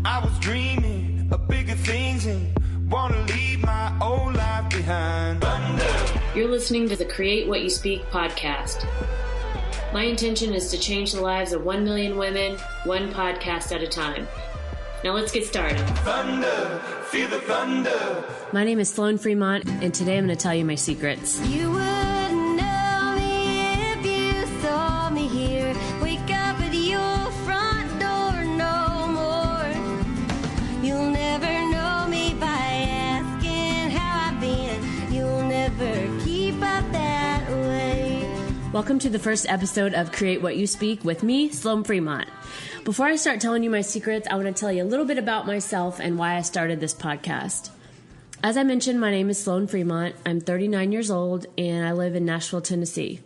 I was dreaming of bigger things and wanna leave my old life behind. Thunder. You're listening to the Create What You Speak podcast. My intention is to change the lives of 1 million women, one podcast at a time. Now let's get started. Thunder, feel the thunder. My name is Sloan Fremont, and today I'm going to tell you my secrets. You wouldn't know me if you saw me here. Wake up at your front door no more. You'll never know me by asking how I've been. You'll never keep up that way. Welcome to the first episode of Create What You Speak with me, Sloan Fremont. Before I start telling you my secrets, I want to tell you a little bit about myself and why I started this podcast. As I mentioned, my name is Sloan Fremont. I'm 39 years old and I live in Nashville, Tennessee.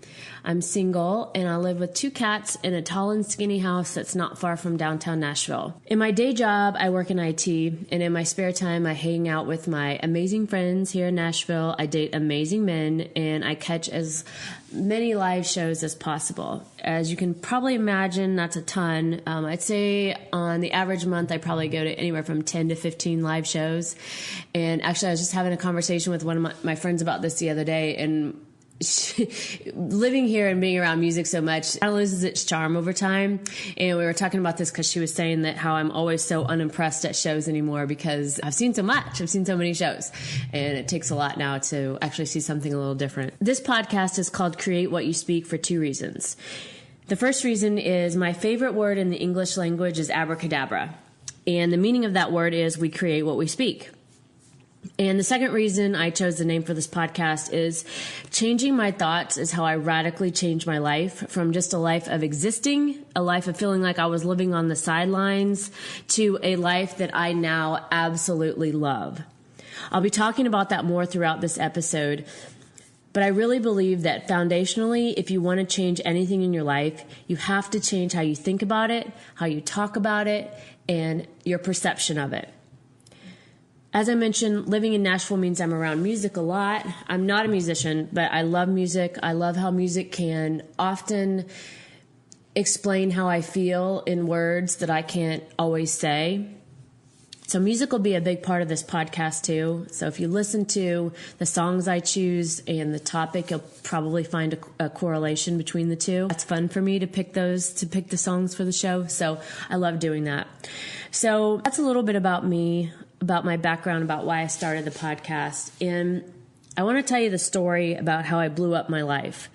I'm single and I live with 2 cats in a tall and skinny house that's not far from downtown Nashville. In my day job, I work in IT, and in my spare time, I hang out with my amazing friends here in Nashville. I date amazing men and I catch as many live shows as possible. As you can probably imagine, that's a ton. I'd say on the average month, I probably go to anywhere from 10 to 15 live shows. And actually, I was just having a conversation with one of my friends about this the other day, and living here and being around music so much kind of loses its charm over time. And we were talking about this because she was saying that how I'm always so unimpressed at shows anymore because I've seen so much. I've seen so many shows, and it takes a lot now to actually see something a little different. This podcast is called Create What You Speak for 2 reasons. The first reason is my favorite word in the English language is abracadabra. And the meaning of that word is we create what we speak. And the second reason I chose the name for this podcast is changing my thoughts is how I radically changed my life from just a life of existing, a life of feeling like I was living on the sidelines, to a life that I now absolutely love. I'll be talking about that more throughout this episode, but I really believe that foundationally, if you want to change anything in your life, you have to change how you think about it, how you talk about it, and your perception of it. As I mentioned, living in Nashville means I'm around music a lot. I'm not a musician, but I love music. I love how music can often explain how I feel in words that I can't always say. So music will be a big part of this podcast too. So if you listen to the songs I choose and the topic, you'll probably find a correlation between the two. It's fun for me to pick the songs for the show. So I love doing that. So that's a little bit about me, about my background, about why I started the podcast. And I want to tell you the story about how I blew up my life.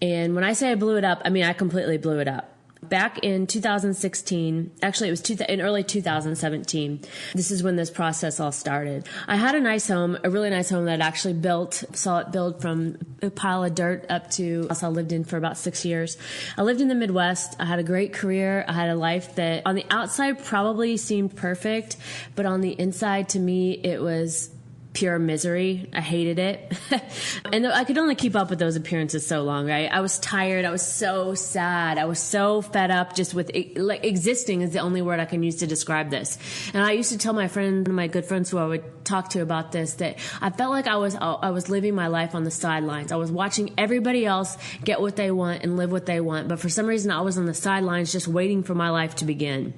And when I say I blew it up, I mean I completely blew it up. Back in 2016, actually it was in early 2017, this is when this process all started. I had a nice home, a really nice home that I'd actually saw it build from a pile of dirt up to a house I lived in for about 6 years. I lived in the Midwest. I had a great career. I had a life that on the outside probably seemed perfect, but on the inside to me it was pure misery. I hated it. And I could only keep up with those appearances so long, right? I was tired. I was so sad. I was so fed up just with existing is the only word I can use to describe this. And I used to tell my friend, one of my good friends who I would talk to about this, that I felt like I was living my life on the sidelines. I was watching everybody else get what they want and live what they want. But for some reason I was on the sidelines just waiting for my life to begin.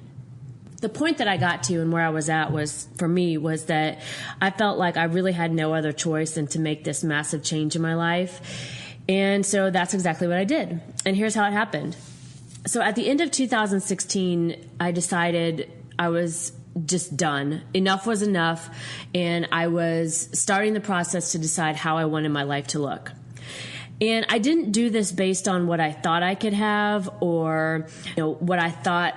The point that I got to and where I was at was that I felt like I really had no other choice than to make this massive change in my life. And so that's exactly what I did. And here's how it happened. So at the end of 2016, I decided I was just done. Enough was enough. And I was starting the process to decide how I wanted my life to look. And I didn't do this based on what I thought I could have or what I thought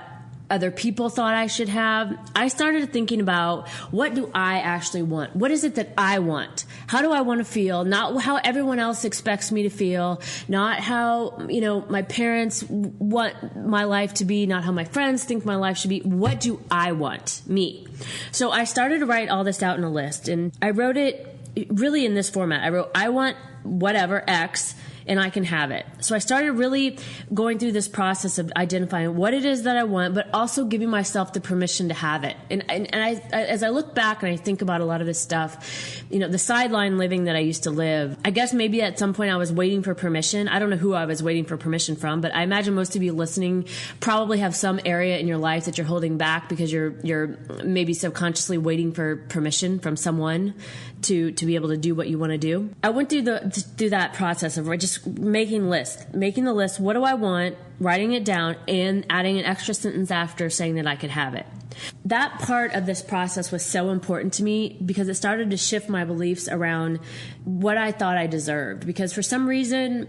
other people thought I should have. I started thinking about, what do I actually want? What is it that I want? How do I want to feel? Not how everyone else expects me to feel, not how, my parents want my life to be, not how my friends think my life should be. What do I want? Me. So I started to write all this out in a list, and I wrote it really in this format. I wrote, I want whatever X and I can have it. So I started really going through this process of identifying what it is that I want, but also giving myself the permission to have it. And I, as I look back and I think about a lot of this stuff, you know, the sideline living that I used to live, I guess maybe at some point I was waiting for permission. I don't know who I was waiting for permission from, but I imagine most of you listening probably have some area in your life that you're holding back because you're maybe subconsciously waiting for permission from someone to be able to do what you want to do. I went through that process of just making the list. What do I want? Writing it down and adding an extra sentence after saying that I could have it. That part of this process was so important to me because it started to shift my beliefs around what I thought I deserved. Because for some reason,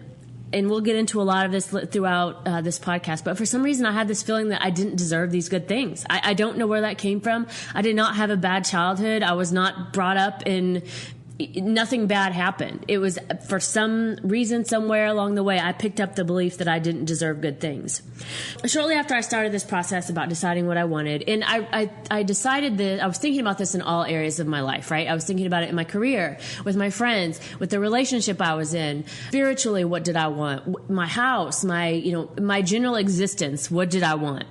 and we'll get into a lot of this throughout this podcast, but for some reason I had this feeling that I didn't deserve these good things. I don't know where that came from. I did not have a bad childhood. I was not brought up in... Nothing bad happened. It was for some reason, somewhere along the way, I picked up the belief that I didn't deserve good things. Shortly after I started this process about deciding what I wanted, and I decided that I was thinking about this in all areas of my life, right? I was thinking about it in my career, with my friends, with the relationship I was in. Spiritually, what did I want? My house, my general existence, what did I want?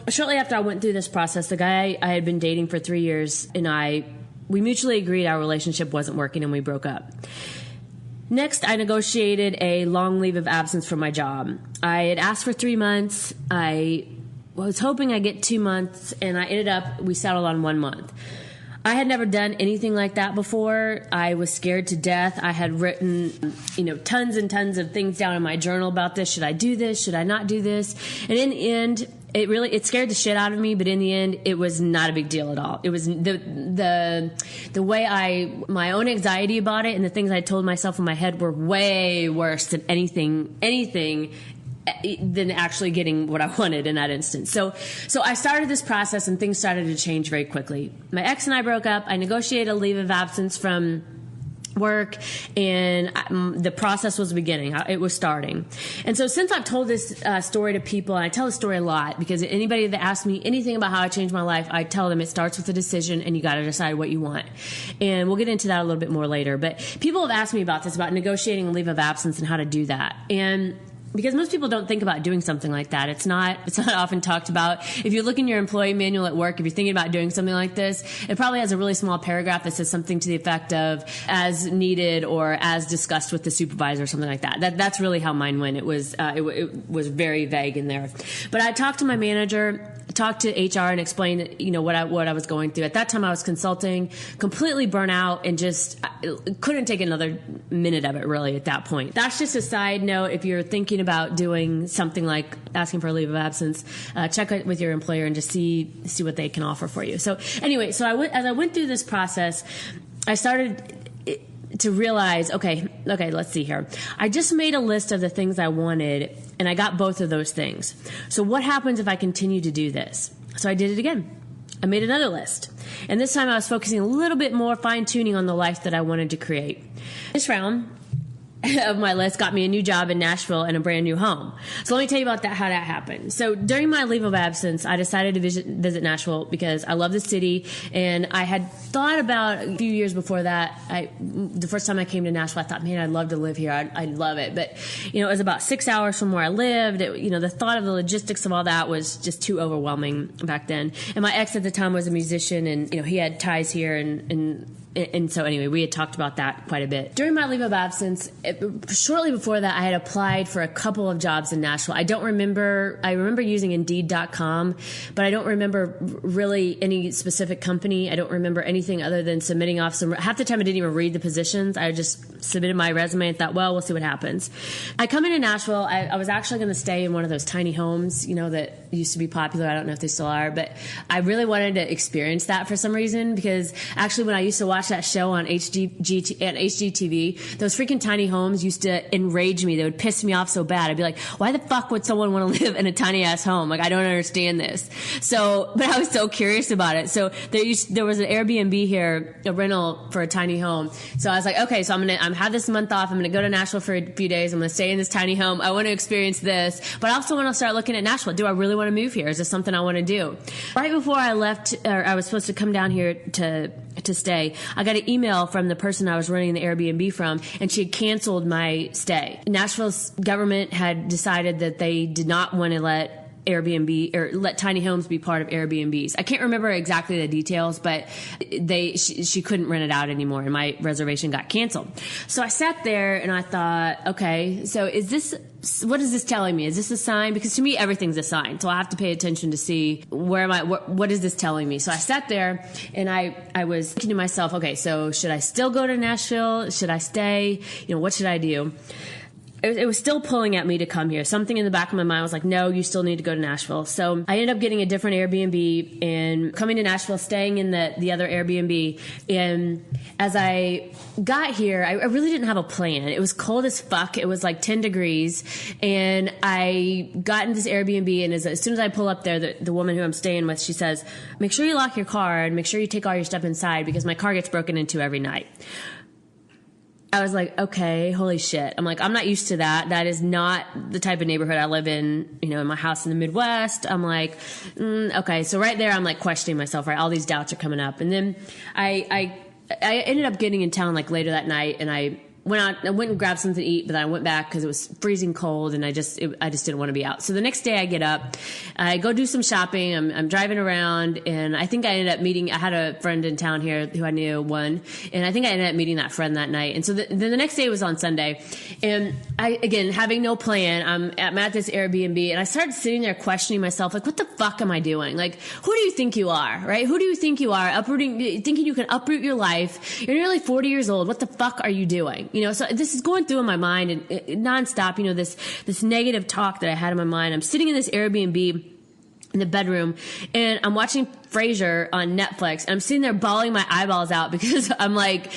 Shortly after I went through this process, the guy I had been dating for 3 years and we mutually agreed our relationship wasn't working and we broke up. Next, I negotiated a long leave of absence from my job. I had asked for 3 months. I was hoping I'd get 2 months, and we settled on 1 month. I had never done anything like that before. I was scared to death. I had written, tons and tons of things down in my journal about this. Should I do this? Should I not do this? And in the end, it scared the shit out of me, but in the end, it was not a big deal at all. It was the way my own anxiety about it and the things I told myself in my head were way worse than anything than actually getting what I wanted in that instance. So I started this process and things started to change very quickly. My ex and I broke up. I negotiated a leave of absence from work, and the process was beginning. It was starting. And so since I've told this story to people, and I tell the story a lot because anybody that asks me anything about how I changed my life, I tell them it starts with a decision and you got to decide what you want. And we'll get into that a little bit more later. But people have asked me about this, about negotiating a leave of absence and how to do that. And because most people don't think about doing something like that. It's not often talked about. If you look in your employee manual at work, if you're thinking about doing something like this, it probably has a really small paragraph that says something to the effect of as needed or as discussed with the supervisor or something like that. That's really how mine went. It was very vague in there. But I talked to my manager, talked to HR and explained, what I was going through. At that time I was consulting, completely burnt out, and just couldn't take another minute of it really at that point. That's just a side note. If you're thinking about doing something like asking for a leave of absence, check it with your employer and just see what they can offer for you. So anyway, as I went through this process, I started to realize, okay, let's see here. I just made a list of the things I wanted, and I got both of those things. So what happens if I continue to do this? So I did it again. I made another list. And this time I was focusing a little bit more fine-tuning on the life that I wanted to create. This round of my list got me a new job in Nashville and a brand new home. So let me tell you about how that happened. So during my leave of absence, I decided to visit Nashville because I love the city, and I had thought about a few years before that. The first time I came to Nashville, I thought, man, I'd love to live here. I'd love it. But it was about 6 hours from where I lived. The thought of the logistics of all that was just too overwhelming back then. And my ex at the time was a musician, and he had ties here, and so anyway, we had talked about that quite a bit. During my leave of absence, shortly before that, I had applied for a couple of jobs in Nashville. I remember using Indeed.com, but I don't remember really any specific company. I don't remember anything other than submitting off half the time I didn't even read the positions. I just submitted my resume and thought, well, we'll see what happens. I come into Nashville. I was actually going to stay in one of those tiny homes, that used to be popular. I don't know if they still are, but I really wanted to experience that for some reason, because actually when I used to watch that show on HGTV, those freaking tiny homes used to enrage me. They would piss me off so bad. I'd be like, why the fuck would someone want to live in a tiny ass home? Like, I don't understand this. But I was so curious about it. So there was an Airbnb here, a rental for a tiny home. So I was like, okay, so I'm have this month off. I'm going to go to Nashville for a few days. I'm going to stay in this tiny home. I want to experience this, but I also want to start looking at Nashville. Do I really want to move here? Is this something I want to do? Right before I left, or I was supposed to come down here to to stay. I got an email from the person I was running the Airbnb from, and she had canceled my stay. Nashville's government had decided that they did not want to let Airbnb or let tiny homes be part of Airbnbs. I can't remember exactly the details, but she couldn't rent it out anymore, and my reservation got canceled. So I sat there and I thought, okay, so what is this telling me? Is this a sign? Because to me, everything's a sign. So I have to pay attention to see what is this telling me? So I sat there and I was thinking to myself, okay, so should I still go to Nashville? Should I stay? What should I do? It was still pulling at me to come here. Something in the back of my mind was like, no, you still need to go to Nashville. So I ended up getting a different Airbnb and coming to Nashville, staying in the other Airbnb. And as I got here, I really didn't have a plan. It was cold as fuck. It was like 10 degrees. And I got into this Airbnb, and as soon as I pull up there, the woman who I'm staying with, she says, make sure you lock your car and make sure you take all your stuff inside because my car gets broken into every night. I was like, okay, holy shit. I'm like, I'm not used to that. That is not the type of neighborhood I live in, in my house in the Midwest. I'm like, okay. So right there, I'm like questioning myself, right? All these doubts are coming up. And then I ended up getting in town like later that night, and I went and grabbed something to eat, but then I went back because it was freezing cold and I just didn't want to be out. So the next day I get up, I go do some shopping. I'm driving around, and I think I ended up meeting, I had a friend in town here who I knew, and I think I ended up meeting that friend that night. And so then the next day was on Sunday, and I, again, having no plan, I'm at this Airbnb, and I started sitting there questioning myself, like, what the fuck am I doing? Like, who do you think you are, right? Who do you think you are? Thinking you can uproot your life. You're nearly 40 years old. What the fuck are you doing? So this is going through in my mind and nonstop, this negative talk that I had in my mind. I'm sitting in this Airbnb in the bedroom, and I'm watching Frasier on Netflix, and I'm sitting there bawling my eyeballs out because I'm like,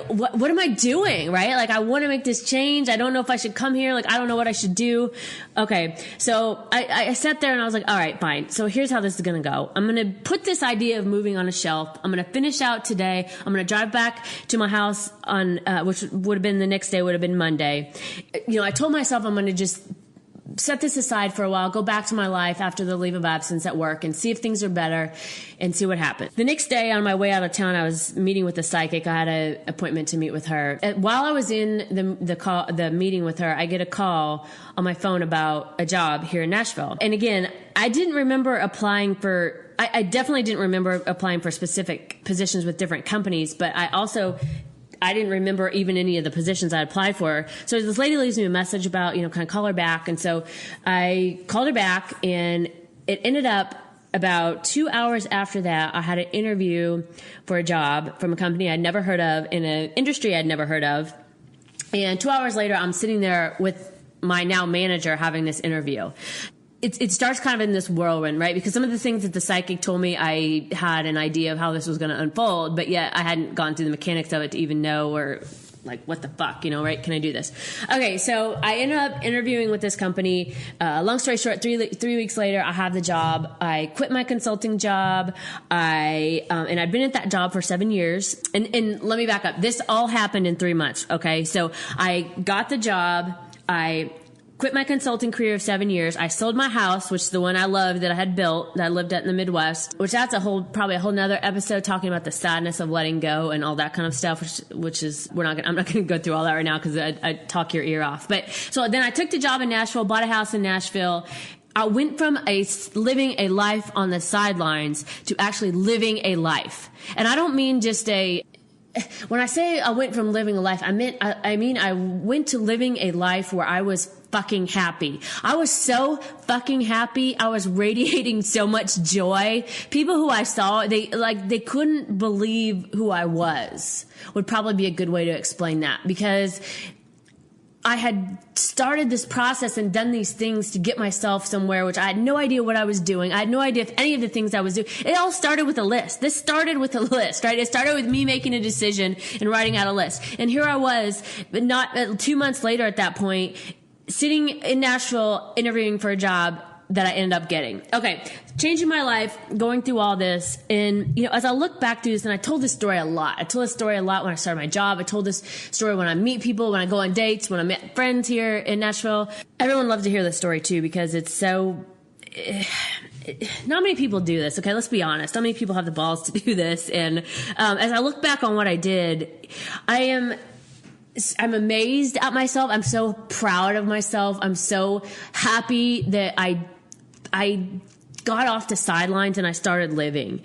what am I doing? Right? Like, I want to make this change. I don't know if I should come here. Like, I don't know what I should do. Okay. So I sat there and I was like, all right, fine. So here's how this is going to go. I'm going to put this idea of moving on a shelf. I'm going to finish out today. I'm going to drive back to my house on, which would have been the next day, would have been Monday. I told myself I'm going to just set this aside for a while, go back to my life after the leave of absence at work and see if things are better and see what happens. The next day on my way out of town, I was meeting with a psychic. I had an appointment to meet with her. While I was in the meeting with her, I get a call on my phone about a job here in Nashville. And again, I didn't remember applying for, I definitely didn't remember applying for specific positions with different companies, but I didn't remember even any of the positions I applied for. So this lady leaves me a message about, kind of call her back. And so I called her back, and it ended up about 2 hours after that, I had an interview for a job from a company I'd never heard of in an industry I'd never heard of. And 2 hours later, I'm sitting there with my now manager having this interview. It starts kind of in this whirlwind, right? Because some of the things that the psychic told me, I had an idea of how this was going to unfold, but yet I hadn't gone through the mechanics of it to even know, or like, what the fuck, right? Can I do this? Okay, so I ended up interviewing with this company. Long story short, three weeks later, I have the job. I quit my consulting job. And I'd been at that job for 7 years. And let me back up. This all happened in 3 months. Okay, so I got the job. I quit my consulting career of 7 years. I sold my house, which is the one I loved that I had built, that I lived at in the Midwest, which that's probably a whole nother episode talking about the sadness of letting go and all that kind of stuff, which is, I'm not going to go through all that right now because I talk your ear off. But so then I took the job in Nashville, bought a house in Nashville. I went from living a life on the sidelines to actually living a life. And I don't mean just when I say I went from living a life, I mean I went to living a life where I was fucking happy. I was so fucking happy. I was radiating so much joy. People who I saw, they couldn't believe who I was, would probably be a good way to explain that, because I had started this process and done these things to get myself somewhere, which I had no idea what I was doing. I had no idea if any of the things I was doing. It all started with a list. This started with a list, right? It started with me making a decision and writing out a list. And here I was, but not 2 months later at that point, sitting in Nashville interviewing for a job that I ended up getting. Okay, changing my life, going through all this. And, as I look back through this, and I told this story a lot. I told this story a lot when I started my job. I told this story when I meet people, when I go on dates, when I met friends here in Nashville. Everyone loves to hear this story too, because it's so, not many people do this. Okay, let's be honest. Not many people have the balls to do this. And as I look back on what I did, I'm amazed at myself. I'm so proud of myself. I'm so happy that I got off the sidelines and I started living.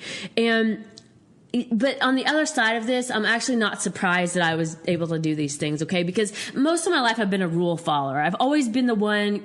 But on the other side of this, I'm actually not surprised that I was able to do these things, okay? Because most of my life I've been a rule follower. I've always been the one,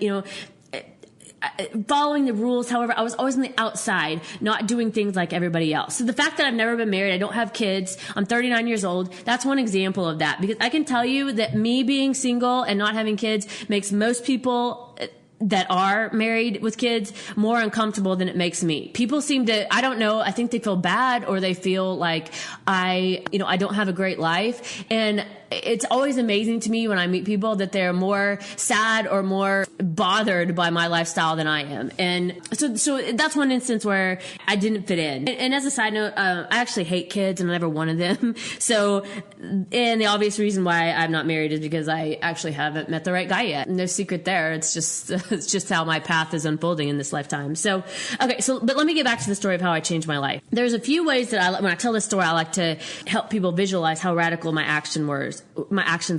following the rules. However, I was always on the outside, not doing things like everybody else. So the fact that I've never been married, I don't have kids, I'm 39 years old, that's one example of that. Because I can tell you that me being single and not having kids makes most people that are married with kids more uncomfortable than it makes me. People seem to, I don't know, I think they feel bad or they feel like I don't have a great life. And it's always amazing to me when I meet people that they're more sad or more bothered by my lifestyle than I am. And so that's one instance where I didn't fit in. And as a side note, I actually hate kids and I never wanted them. So, and the obvious reason why I'm not married is because I actually haven't met the right guy yet. No secret there. It's just how my path is unfolding in this lifetime. So, okay. But let me get back to the story of how I changed my life. There's a few ways that when I tell this story, I like to help people visualize how radical my actions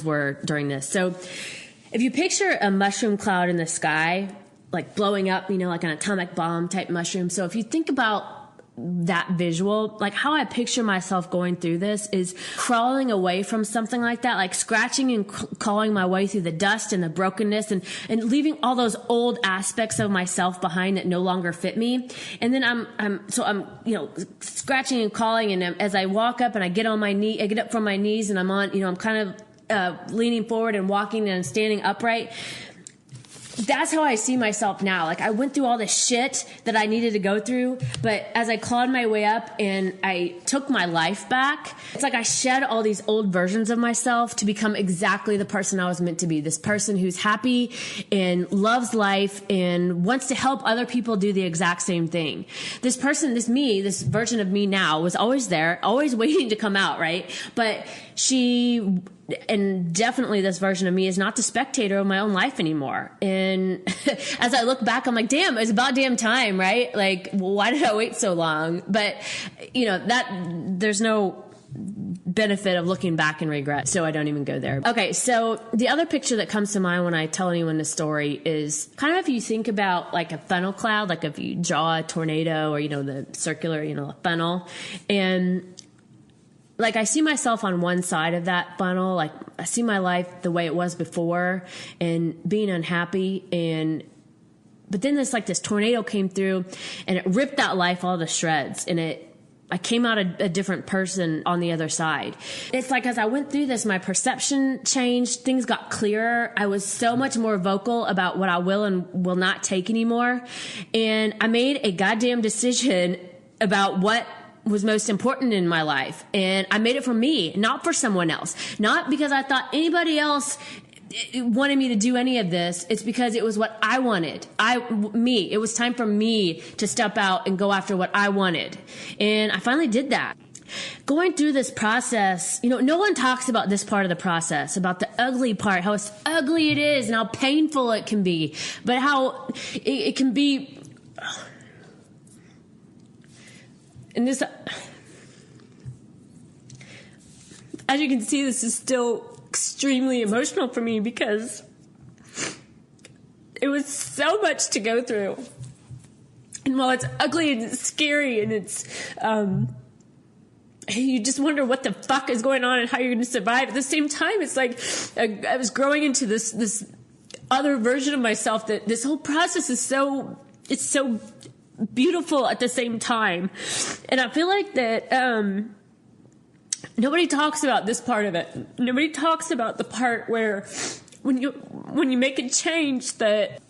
were during this. So if you picture a mushroom cloud in the sky, like blowing up, like an atomic bomb type mushroom. So if you think about that visual, like how I picture myself going through this is crawling away from something like that, like scratching and clawing my way through the dust and the brokenness and leaving all those old aspects of myself behind that no longer fit me. And then I'm scratching and clawing. And as I walk up and I get up from my knees and I'm on, I'm kind of leaning forward and walking and standing upright. That's how I see myself now. Like I went through all the shit that I needed to go through, but as I clawed my way up and I took my life back, it's like I shed all these old versions of myself to become exactly the person I was meant to be. This person who's happy and loves life and wants to help other people do the exact same thing. This person, this version of me now was always there, always waiting to come out, right? But and definitely this version of me is not the spectator of my own life anymore. And as I look back, I'm like, damn, it's about damn time, right? Like, why did I wait so long? But, there's no benefit of looking back and regret, so I don't even go there. Okay, so the other picture that comes to mind when I tell anyone this story is kind of if you think about like a funnel cloud, like if you draw a tornado or, the circular, funnel, and like I see myself on one side of that funnel, like I see my life the way it was before and being unhappy. But then this tornado came through and it ripped that life all to shreds and I came out a different person on the other side. It's like as I went through this, my perception changed, things got clearer. I was so much more vocal about what I will and will not take anymore. And I made a goddamn decision about what was most important in my life. And I made it for me, not for someone else. Not because I thought anybody else wanted me to do any of this. It's because it was what I wanted. It was time for me to step out and go after what I wanted. And I finally did that. Going through this process, no one talks about this part of the process, about the ugly part, how ugly it is and how painful it can be, but how it can be. And this, as you can see, this is still extremely emotional for me because it was so much to go through. And while it's ugly and it's scary and it's, you just wonder what the fuck is going on and how you're going to survive. At the same time, it's like I was growing into this other version of myself that this whole process is so beautiful at the same time. And I feel like that nobody talks about this part of it. Nobody talks about the part where when you make a change that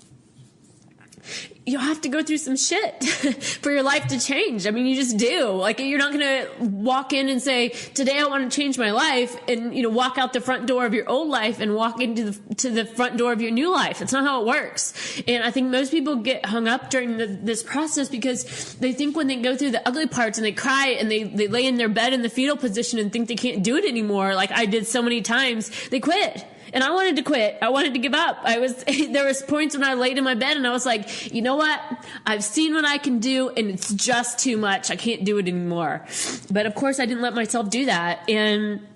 you have to go through some shit for your life to change. I mean, you just do. Like, you're not going to walk in and say, today I want to change my life, and, walk out the front door of your old life and walk into the front door of your new life. That's not how it works. And I think most people get hung up during this process because they think when they go through the ugly parts and they cry and they lay in their bed in the fetal position and think they can't do it anymore, like I did so many times, they quit. And I wanted to quit. I wanted to give up. There was points when I laid in my bed and I was like, you know what? I've seen what I can do and it's just too much. I can't do it anymore. But of course I didn't let myself do that. And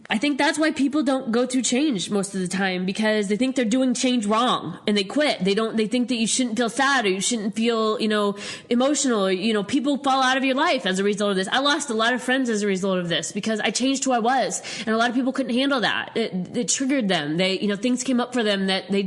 I think that's why people don't go through change most of the time, because they think they're doing change wrong and they quit. They think that you shouldn't feel sad or you shouldn't feel, emotional. People fall out of your life as a result of this. I lost a lot of friends as a result of this because I changed who I was, and a lot of people couldn't handle that. It triggered them. Things came up for them that they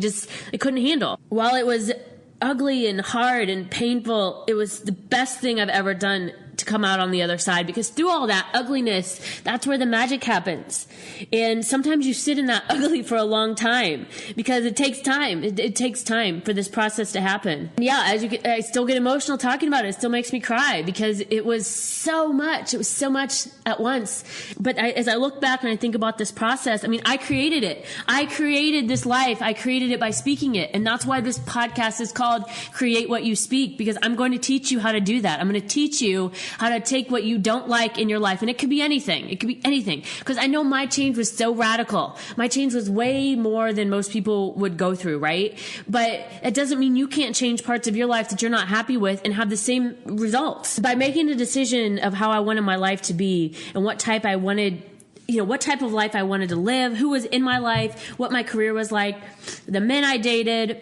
couldn't handle. While it was ugly and hard and painful, it was the best thing I've ever done to come out on the other side, because through all that ugliness, that's where the magic happens. And sometimes you sit in that ugly for a long time because it takes time. It takes time for this process to happen. And yeah, I still get emotional talking about it. It still makes me cry because it was so much. It was so much at once. But as I look back and I think about this process, I created it. I created this life. I created it by speaking it. And that's why this podcast is called Create What You Speak, because I'm going to teach you how to do that. I'm going to teach you how to take what you don't like in your life. And it could be anything. It could be anything. Because I know my change was so radical. My change was way more than most people would go through, right? But it doesn't mean you can't change parts of your life that you're not happy with and have the same results. By making a decision of how I wanted my life to be and what type I wanted, what type of life I wanted to live, who was in my life, what my career was like, the men I dated,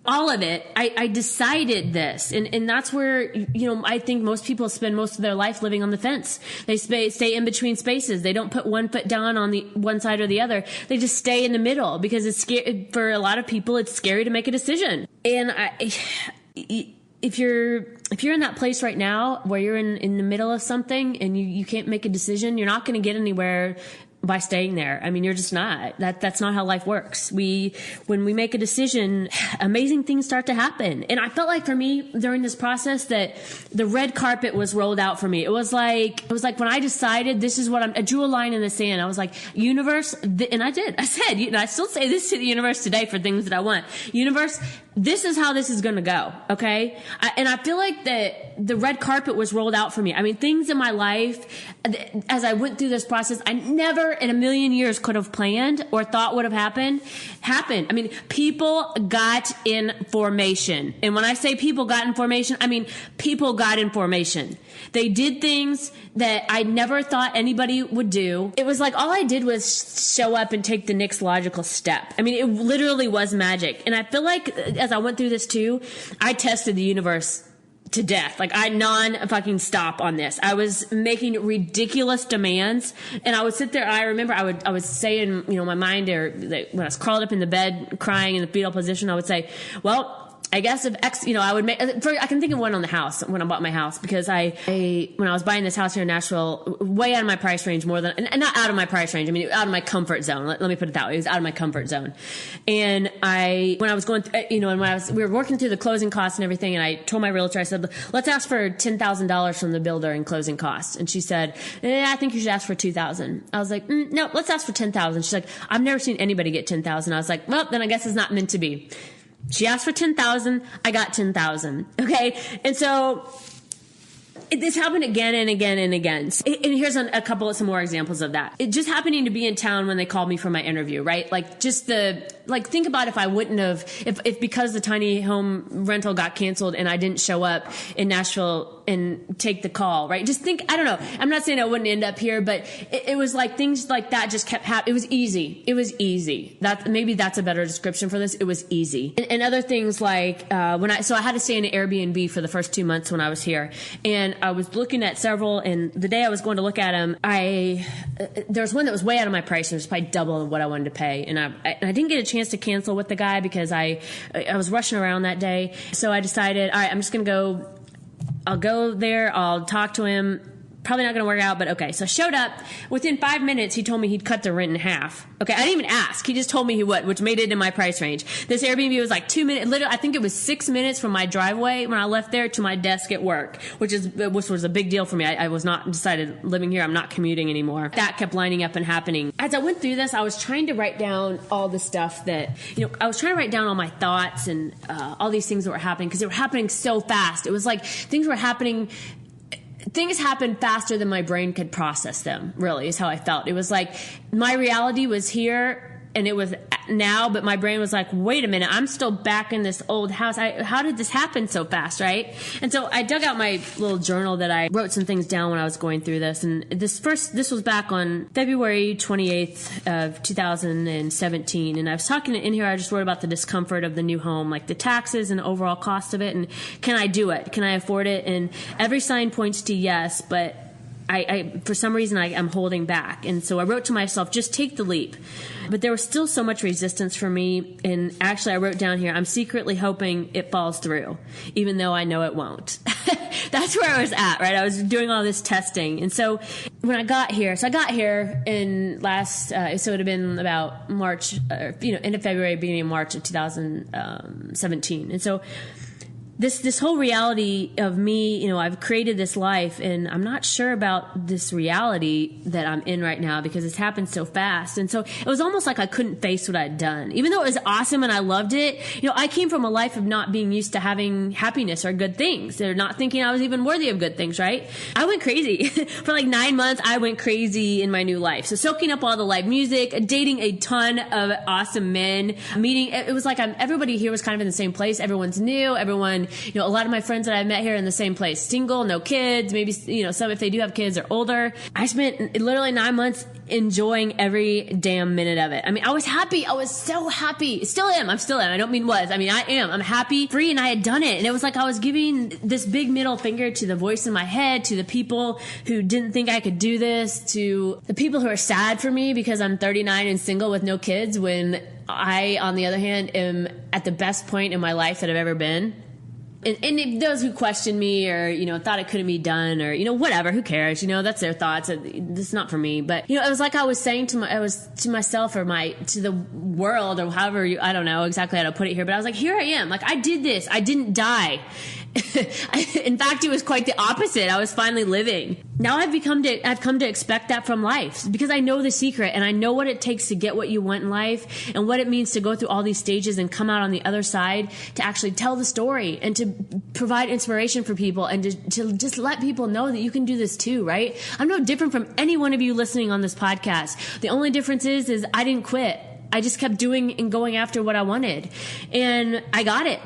all of it, I decided this. And that's where, I think most people spend most of their life living on the fence. They stay in between spaces. They don't put one foot down on the one side or the other. They just stay in the middle because it's scary. For a lot of people, it's scary to make a decision. And if you're in that place right now where you're in the middle of something and you can't make a decision, you're not going to get anywhere by staying there. You're just not. That's not how life works. When we make a decision, amazing things start to happen. And I felt like for me during this process that the red carpet was rolled out for me. It was like when I decided this is what I drew a line in the sand. I was like, universe, and I did. I said, I still say this to the universe today for things that I want. Universe, this is how this is going to go. Okay. And I feel like that the red carpet was rolled out for me. Things in my life, as I went through this process, I never in a million years could have planned or thought would have happened. People got in formation. And when I say people got in formation, people got in formation. They did things that I never thought anybody would do. It was like all I did was show up and take the next logical step. It literally was magic. And I feel like as I went through this too, I tested the universe to death. Like I non-fucking stop on this. I was making ridiculous demands, and I would sit there. I remember I would say in my mind, or when I was crawled up in the bed crying in the fetal position, I would say, well, I guess if X, I would make, I can think of one on the house when I bought my house, because when I was buying this house here in Nashville, way out of my price range, more than, and not out of my price range, out of my comfort zone. Let me put it that way. It was out of my comfort zone. And when I was going through, we were working through the closing costs and everything, and I told my realtor, I said, let's ask for $10,000 from the builder in closing costs. And she said, I think you should ask for $2,000. I was like, no, let's ask for $10,000. She's like, I've never seen anybody get $10,000. I was like, well, then I guess it's not meant to be. She asked for $10,000. I got $10,000. Okay. And so this happened again and again and again. And here's some more examples of that. It just happening to be in town when they called me for my interview, right? Think about if I wouldn't have, if because the tiny home rental got canceled and I didn't show up in Nashville and take the call, right? Just think, I don't know. I'm not saying I wouldn't end up here, but it was like things like that just kept happening. It was easy. It was easy. Maybe that's a better description for this. It was easy. And other things like, I had to stay in an Airbnb for the first 2 months when I was here. And I was looking at several, and the day I was going to look at them, there was one that was way out of my price. It was probably double what I wanted to pay. And I didn't get a chance to cancel with the guy because I was rushing around that day. So I decided, all right, I'm just going to go. I'll go there. I'll talk to him. Probably not going to work out, but okay. So I showed up. Within 5 minutes, he told me he'd cut the rent in half. Okay, I didn't even ask. He just told me he would, which made it in my price range. This Airbnb was like 2 minutes. Literally, I think it was 6 minutes from my driveway when I left there to my desk at work, which was a big deal for me. I was not decided living here. I'm not commuting anymore. That kept lining up and happening. As I went through this, I was trying to write down all the stuff that, I was trying to write down all my thoughts and all these things that were happening because they were happening so fast. It was like things happened faster than my brain could process them, really, is how I felt. It was like my reality was here and it was now, but my brain was like, wait a minute, I'm still back in this old house. How did this happen so fast, right? And so I dug out my little journal that I wrote some things down when I was going through this. And this was back on February 28th of 2017. And I was talking in here, I just wrote about the discomfort of the new home, like the taxes and overall cost of it. And can I do it? Can I afford it? And every sign points to yes, but I for some reason, I'm holding back. And so I wrote to myself, just take the leap. But there was still so much resistance for me. And actually, I wrote down here, I'm secretly hoping it falls through, even though I know it won't. That's where I was at, right? I was doing all this testing. And so when I got here, in last, so it would have been about March, end of February, beginning of March of 2017. And so this whole reality of me, I've created this life, and I'm not sure about this reality that I'm in right now because it's happened so fast. And so it was almost like I couldn't face what I'd done. Even though it was awesome and I loved it, I came from a life of not being used to having happiness or good things. They're not thinking I was even worthy of good things, right? I went crazy. For like 9 months, I went crazy in my new life. So soaking up all the live music, dating a ton of awesome men, meeting, it was like everybody here was kind of in the same place. Everyone's new, everyone, a lot of my friends that I met here in the same place, single, no kids, maybe, some if they do have kids are older. I spent literally 9 months enjoying every damn minute of it. I mean, I was happy. I was so happy. Still am. I don't mean was. I mean, I am. I'm happy, free, and I had done it. And it was like I was giving this big middle finger to the voice in my head, to the people who didn't think I could do this, to the people who are sad for me because I'm 39 and single with no kids, when I, on the other hand, am at the best point in my life that I've ever been. And those who question me or, thought it couldn't be done or, whatever, who cares? That's their thoughts. This is not for me. But, it was like I was saying to myself or to the world or however I don't know exactly how to put it here, but I was like, here I am. Like, I did this. I didn't die. In fact, it was quite the opposite. I was finally living. Now I've come to expect that from life because I know the secret and I know what it takes to get what you want in life and what it means to go through all these stages and come out on the other side to actually tell the story and to provide inspiration for people and to just let people know that you can do this too, right? I'm no different from any one of you listening on this podcast. The only difference is I didn't quit. I just kept doing and going after what I wanted, and I got it.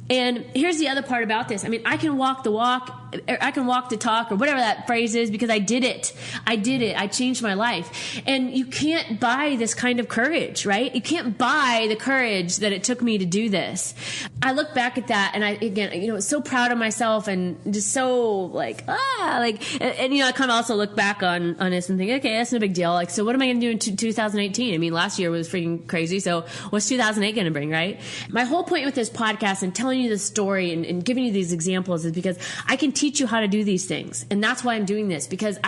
And here's the other part about this. I mean, I can walk the walk, or I can walk the talk, or whatever that phrase is, because I did it. I changed my life. And you can't buy this kind of courage, right? You can't buy the courage that it took me to do this. I look back at that, and I was so proud of myself and just so and I kind of also look back on this and think, okay, that's no big deal. Like, so what am I going to do in 2018? I mean, last year was freaking crazy. So what's 2008 going to bring, right? My whole point with this podcast and telling you this story and giving you these examples is because I can teach you how to do these things. And that's why I'm doing this, because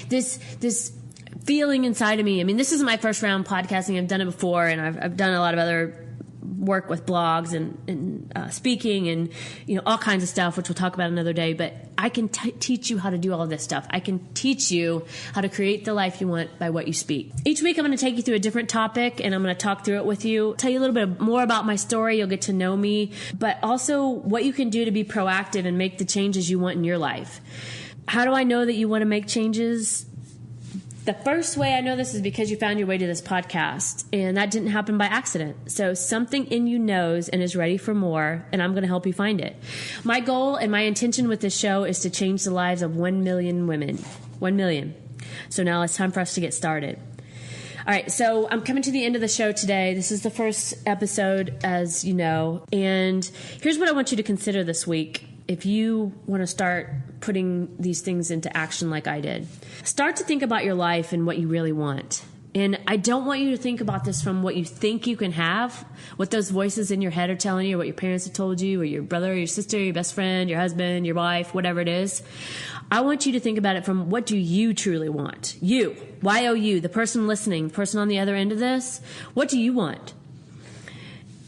this feeling inside of me. I mean, this isn't my first round podcasting. I've done it before, and I've done a lot of other work with blogs and speaking and all kinds of stuff, which we'll talk about another day. But I can teach you how to do all of this stuff. I can teach you how to create the life you want by what you speak. Each week I'm going to take you through a different topic, and I'm going to talk through it with you, tell you a little bit more about my story. You'll get to know me, but also what you can do to be proactive and make the changes you want in your life. How do I know that you want to make changes? The first way I know this is because you found your way to this podcast, and that didn't happen by accident. So something in you knows and is ready for more, and I'm going to help you find it. My goal and my intention with this show is to change the lives of 1 million women. 1 million. So now it's time for us to get started. All right, so I'm coming to the end of the show today. This is the first episode, as you know, and here's what I want you to consider this week. If you want to start putting these things into action like I did, start to think about your life and what you really want. And I don't want you to think about this from what you think you can have, what those voices in your head are telling you, or what your parents have told you, or your brother, or your sister, your best friend, your husband, your wife, whatever it is. I want you to think about it from what do you truly want? You, Y-O-U, the person listening, the person on the other end of this. What do you want?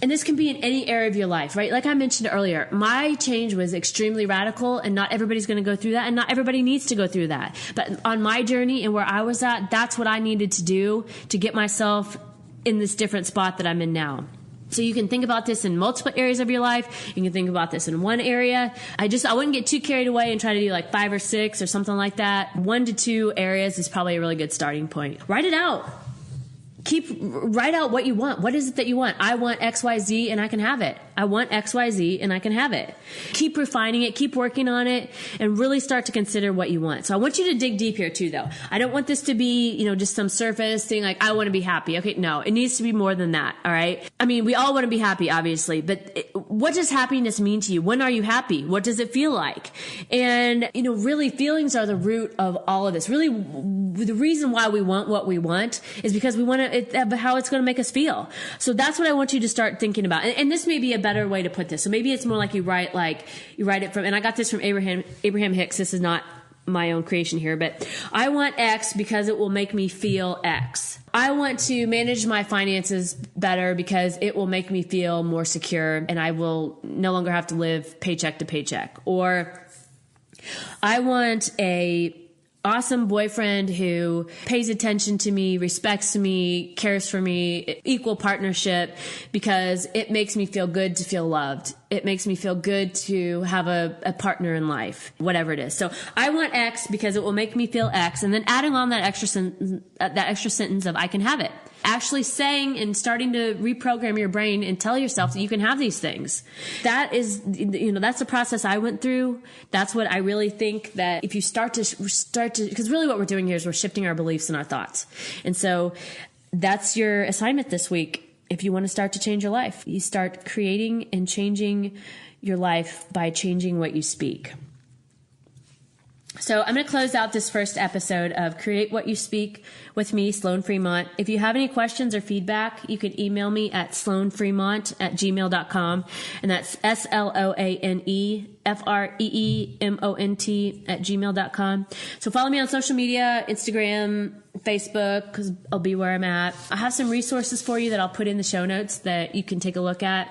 And this can be in any area of your life, right? Like I mentioned earlier, my change was extremely radical, and not everybody's going to go through that, and not everybody needs to go through that. But on my journey and where I was at, that's what I needed to do to get myself in this different spot that I'm in now. So you can think about this in multiple areas of your life. You can think about this in one area. I wouldn't get too carried away and try to do like 5 or 6 or something like that. 1 to 2 areas is probably a really good starting point. Write it out. write out what you want. What is it that you want? I want XYZ and I can have it. I want XYZ and I can have it. Keep refining it, keep working on it, and really start to consider what you want. So I want you to dig deep here too, though. I don't want this to be, just some surface thing like, I want to be happy. Okay, no, it needs to be more than that, all right? I mean, we all want to be happy, obviously, but what does happiness mean to you? When are you happy? What does it feel like? And, really feelings are the root of all of this. Really, the reason why we want what we want is because we want how it's going to make us feel. So that's what I want you to start thinking about. And this may be a better way to put this. So maybe it's more like you write it from, and I got this from Abraham Hicks. This is not my own creation here, but I want X because it will make me feel X. I want to manage my finances better because it will make me feel more secure and I will no longer have to live paycheck to paycheck. Or I want a awesome boyfriend who pays attention to me, respects me, cares for me, equal partnership, because it makes me feel good to feel loved. It makes me feel good to have a partner in life, whatever it is. So I want X because it will make me feel X. And then adding on that extra sentence of I can have it. Actually saying and starting to reprogram your brain and tell yourself that you can have these things. That is, that's the process I went through. That's what I really think that if you start to, because really what we're doing here is we're shifting our beliefs and our thoughts. And so that's your assignment this week. If you want to start to change your life, you start creating and changing your life by changing what you speak. So I'm going to close out this first episode of Create What You Speak with me, Sloan Fremont. If you have any questions or feedback, you can email me at sloanfremont@gmail.com. And that's SLOANEFREEMONT@gmail.com. So follow me on social media, Instagram, Facebook, because I'll be where I'm at. I have some resources for you that I'll put in the show notes that you can take a look at.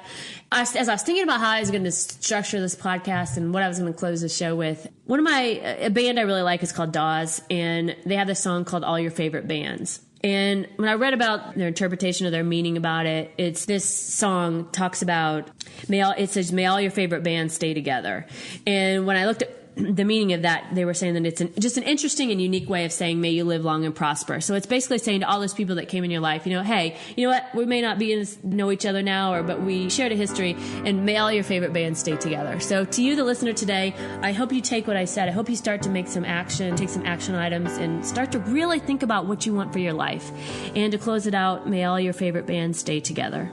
As I was thinking about how I was going to structure this podcast and what I was going to close the show with, a band I really like is called Dawes, and they have this song called All Your Favorite Bands. And when I read about their interpretation of their meaning about it, it's this song talks about, it says, may all your favorite bands stay together. And when I looked at the meaning of that, they were saying that it's just an interesting and unique way of saying, may you live long and prosper. So it's basically saying to all those people that came in your life, hey, you know what? We may not know each other now, but we shared a history, and may all your favorite bands stay together. So to you, the listener today, I hope you take what I said. I hope you start to take some action items and start to really think about what you want for your life. And to close it out, may all your favorite bands stay together.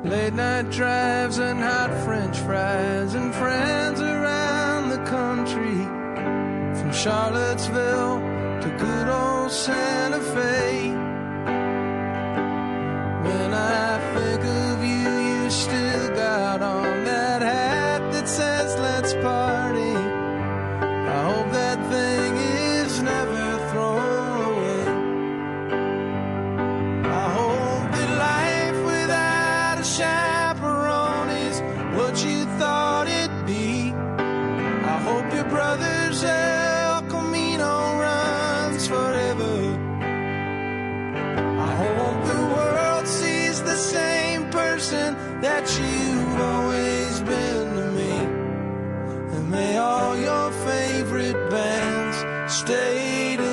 Late night drives and hot French fries and friends around the country, from Charlottesville to good old Santa Fe. When I think of you, you still got on that hat that says let's party. I hope that thing is never thrown away. I hope that life without a chaperone is what you thought it'd be. I hope your brother's El Camino runs forever. I hope the world sees the same person that you've always been to me. And may all your favorite bands stay together.